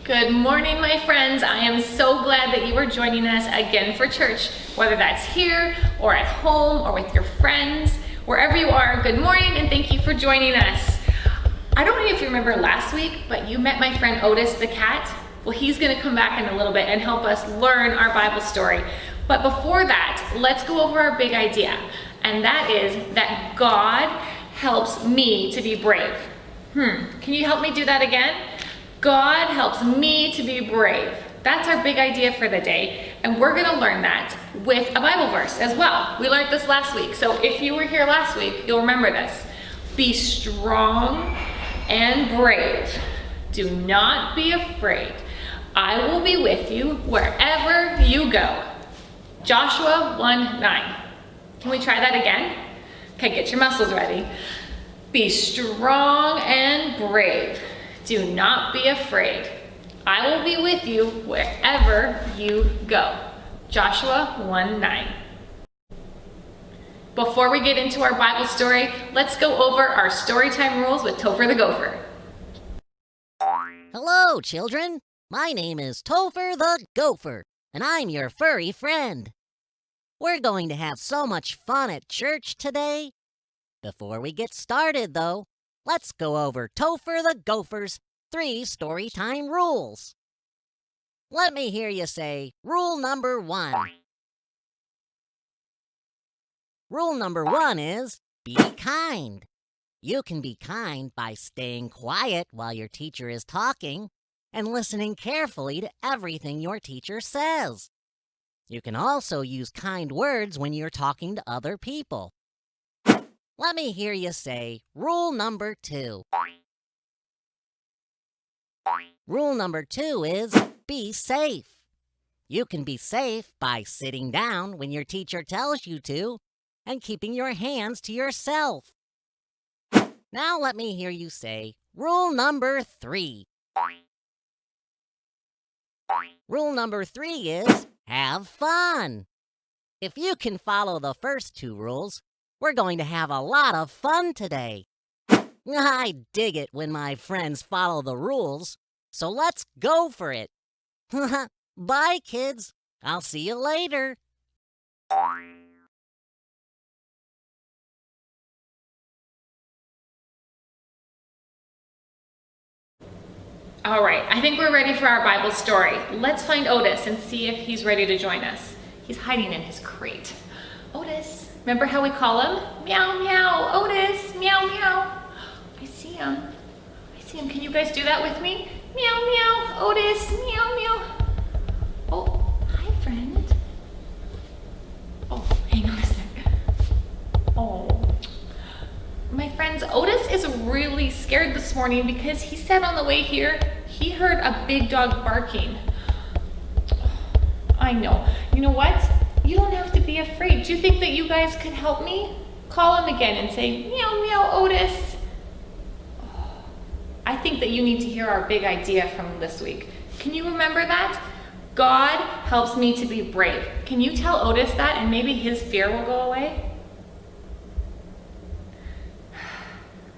Good morning, my friends. I am so glad that you are joining us again for church, whether that's here or at home or with your friends, wherever you are. Good morning and thank you for joining us. I don't know if you remember last week, but you met my friend Otis the cat. Well, he's going to come back in a little bit and help us learn our Bible story. But before that, let's go over our big idea, and that is that God helps me to be brave. Can you help me do that again? God helps me to be brave. That's our big idea for the day, and we're going to learn that with a Bible verse as well. We learned this last week, so if you were here last week, you'll remember this. Be strong and brave. Do not be afraid. I will be with you wherever you go. Joshua 1:9. Can we try that again? Okay, get your muscles ready. Be strong and brave. Do not be afraid. I will be with you wherever you go. Joshua 1:9. Before we get into our Bible story, let's go over our storytime rules with Topher the Gopher. Hello, children. My name is Topher the Gopher, and I'm your furry friend. We're going to have so much fun at church today. Before we get started, though, let's go over Topher the Gopher's 3 storytime rules. Let me hear you say rule number 1. Rule number 1 is be kind. You can be kind by staying quiet while your teacher is talking and listening carefully to everything your teacher says. You can also use kind words when you're talking to other people. Let me hear you say rule number 2. Rule number 2 is be safe. You can be safe by sitting down when your teacher tells you to and keeping your hands to yourself. Now let me hear you say rule number 3. Rule number 3 is have fun. If you can follow the first 2 rules, we're going to have a lot of fun today. I dig it when my friends follow the rules, so let's go for it. Bye, kids. I'll see you later. All right, I think we're ready for our Bible story. Let's find Otis and see if he's ready to join us. He's hiding in his crate. Otis, remember how we call him? Meow, meow, Otis, meow, meow. I see him. Can you guys do that with me? Meow, meow, Otis, meow, meow. Oh, hi, friend. Oh, hang on a sec. Oh. My friends, Otis is really scared this morning because he said on the way here, he heard a big dog barking. I know. You know what? You don't have to be afraid. Do you think that you guys could help me? Call him again and say, meow, meow, Otis. I think that you need to hear our big idea from this week. Can you remember that? God helps me to be brave. Can you tell Otis that and maybe his fear will go away?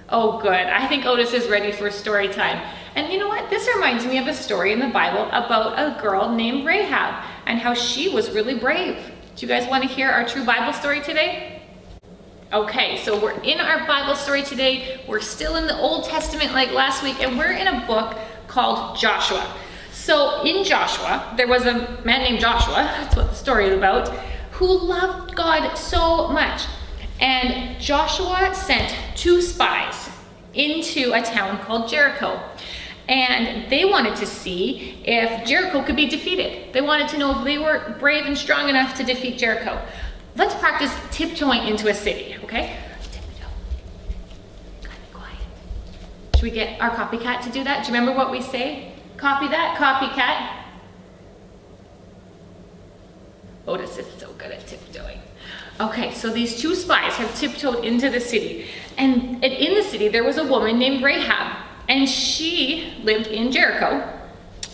Oh, good. I think Otis is ready for story time. And you know what? This reminds me of a story in the Bible about a girl named Rahab and how she was really brave. Do you guys want to hear our true Bible story today? Okay, so we're in our Bible story today. We're still in the Old Testament like last week, and we're in a book called Joshua. So in Joshua, there was a man named Joshua, that's what the story is about, who loved God so much. And Joshua sent 2 spies into a town called Jericho. And they wanted to see if Jericho could be defeated. They wanted to know if they were brave and strong enough to defeat Jericho. Let's practice tiptoeing into a city, okay? Tiptoe. Gotta be quiet. Should we get our copycat to do that? Do you remember what we say? Copy that, copycat. Otis is so good at tiptoeing. Okay, so these 2 spies have tiptoed into the city. And in the city, there was a woman named Rahab. And she lived in Jericho.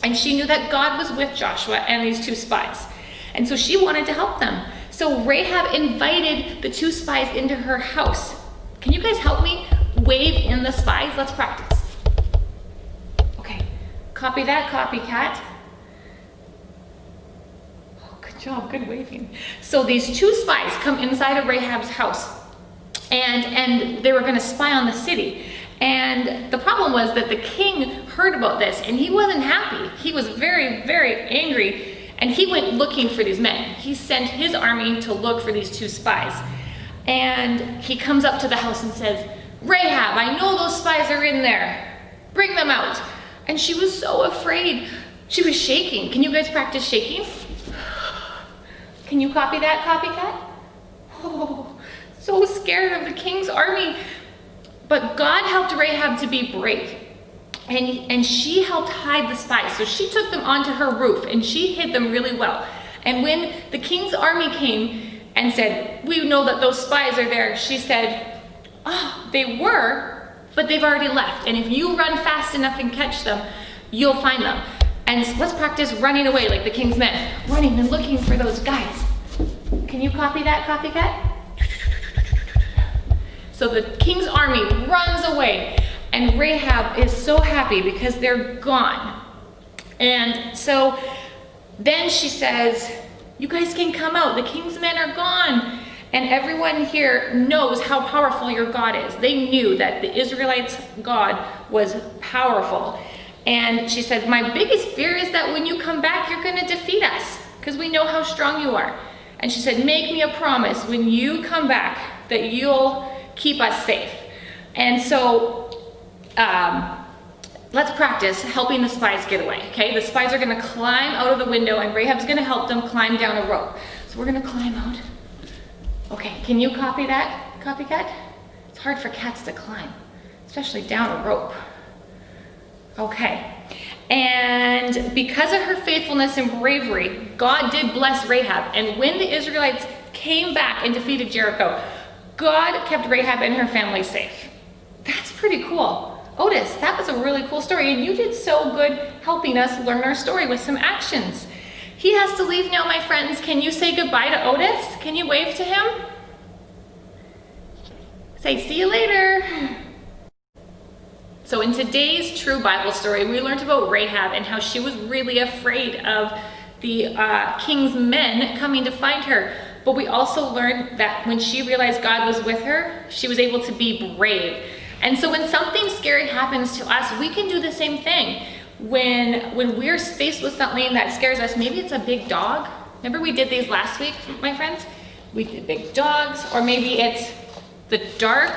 And she knew that God was with Joshua and these 2 spies. And so she wanted to help them. So Rahab invited the 2 spies into her house. Can you guys help me wave in the spies? Let's practice. Okay, Copy that, Copycat. Oh, good job, good waving. So these two spies come inside of Rahab's house, and they were going to spy on the city. And the problem was that the king heard about this, and he wasn't happy. He was very, very angry, and he went looking for these men. He sent his army to look for these two spies. And he comes up to the house and says, "Rahab, I know those spies are in there. Bring them out." And she was so afraid. She was shaking. Can you guys practice shaking? Can you copy that, Copycat? Oh, so scared of the king's army. But God helped Rahab to be brave. And she helped hide the spies. So she took them onto her roof and she hid them really well. And when the king's army came and said, "We know that those spies are there," she said, "Oh, they were, but they've already left. And if you run fast enough and catch them, you'll find them." And let's practice running away like the king's men, running and looking for those guys. Can you copy that, Copycat? So the king's army runs away, and Rahab is so happy because they're gone. And so then she says, "You guys can come out. The king's men are gone." And everyone here knows how powerful your God is. They knew that the Israelites' God was powerful. And she said, "My biggest fear is that when you come back, you're going to defeat us because we know how strong you are." And she said, "Make me a promise when you come back that you'll keep us safe." And so let's practice helping the spies get away, okay? The spies are gonna climb out of the window and Rahab's gonna help them climb down a rope. So we're gonna climb out. Okay, can you copy that, Copycat? It's hard for cats to climb, especially down a rope. Okay, and because of her faithfulness and bravery, God did bless Rahab. And when the Israelites came back and defeated Jericho, God kept Rahab and her family safe. That's pretty cool. Otis, that was a really cool story, and you did so good helping us learn our story with some actions. He has to leave now, my friends. Can you say goodbye to Otis? Can you wave to him? Say, "See you later." So in today's true Bible story, we learned about Rahab and how she was really afraid of the king's men coming to find her. But we also learned that when she realized God was with her, she was able to be brave. And so when something scary happens to us, we can do the same thing. When we're faced with something that scares us, maybe it's a big dog. Remember we did these last week, my friends? We did big dogs, or maybe it's the dark,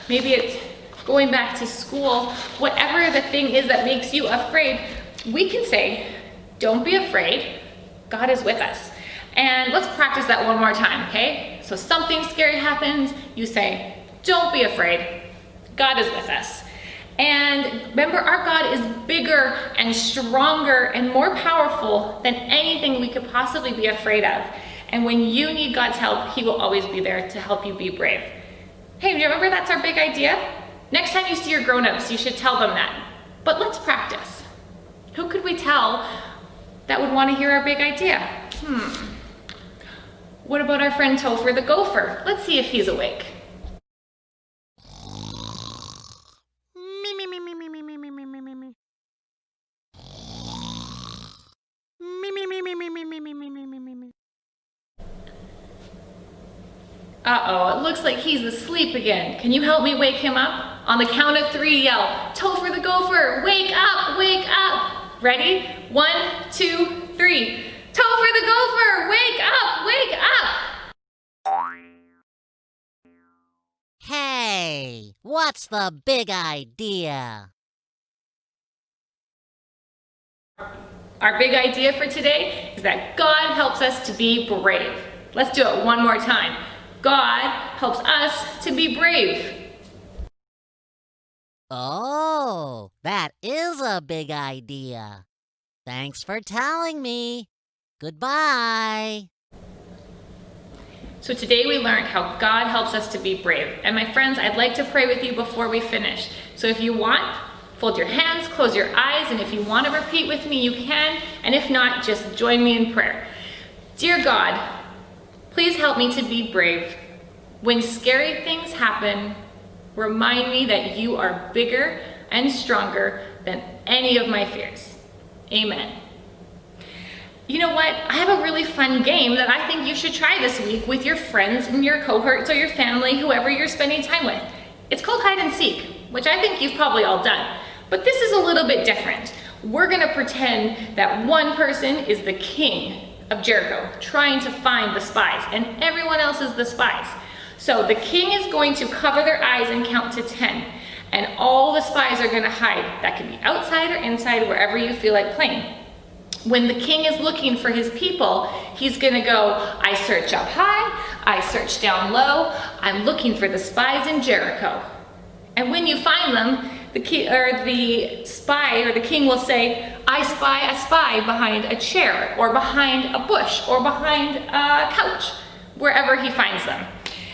maybe it's going back to school. Whatever the thing is that makes you afraid, we can say, "Don't be afraid, God is with us." And let's practice that one more time, okay? So something scary happens, you say, "Don't be afraid, God is with us." And remember, our God is bigger and stronger and more powerful than anything we could possibly be afraid of. And when you need God's help, He will always be there to help you be brave. Hey, do you remember that's our big idea? Next time you see your grown-ups, you should tell them that. But let's practice. Who could we tell that would want to hear our big idea? What about our friend Topher the Gopher? Let's see if he's awake. Uh-oh, it looks like he's asleep again. Can you help me wake him up? On the count of 3, yell, "Topher the Gopher, wake up, wake up." Ready? 1, 2, 3. "Topher the Gopher, wake up, wake up." Hey, what's the big idea? Our big idea for today is that God helps us to be brave. Let's do it one more time. God helps us to be brave. Oh, that is a big idea. Thanks for telling me. Goodbye. So today we learned how God helps us to be brave. And my friends, I'd like to pray with you before we finish. So if you want, fold your hands, close your eyes, and if you want to repeat with me, you can. And if not, just join me in prayer. Dear God, please help me to be brave. When scary things happen, remind me that you are bigger and stronger than any of my fears. Amen. You know what? I have a really fun game that I think you should try this week with your friends and your cohorts or your family, whoever you're spending time with. It's called hide and seek, which I think you've probably all done. But this is a little bit different. We're gonna pretend that one person is the king of Jericho, trying to find the spies, and everyone else is the spies. So the king is going to cover their eyes and count to 10, and all the spies are gonna hide. That can be outside or inside, wherever you feel like playing. When the king is looking for his people, he's gonna go, I search up high, I search down low, I'm looking for the spies in Jericho. And when you find them, the king will say, I spy a spy behind a chair, or behind a bush, or behind a couch, wherever he finds them.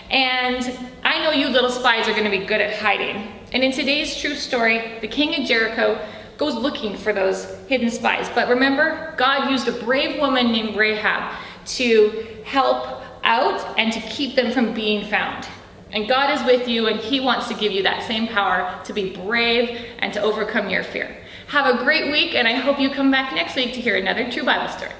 And I know you little spies are gonna be good at hiding. And in today's true story, the king of Jericho goes looking for those hidden spies. But remember, God used a brave woman named Rahab to help out and to keep them from being found. And God is with you, and he wants to give you that same power to be brave and to overcome your fear. Have a great week, and I hope you come back next week to hear another true Bible story.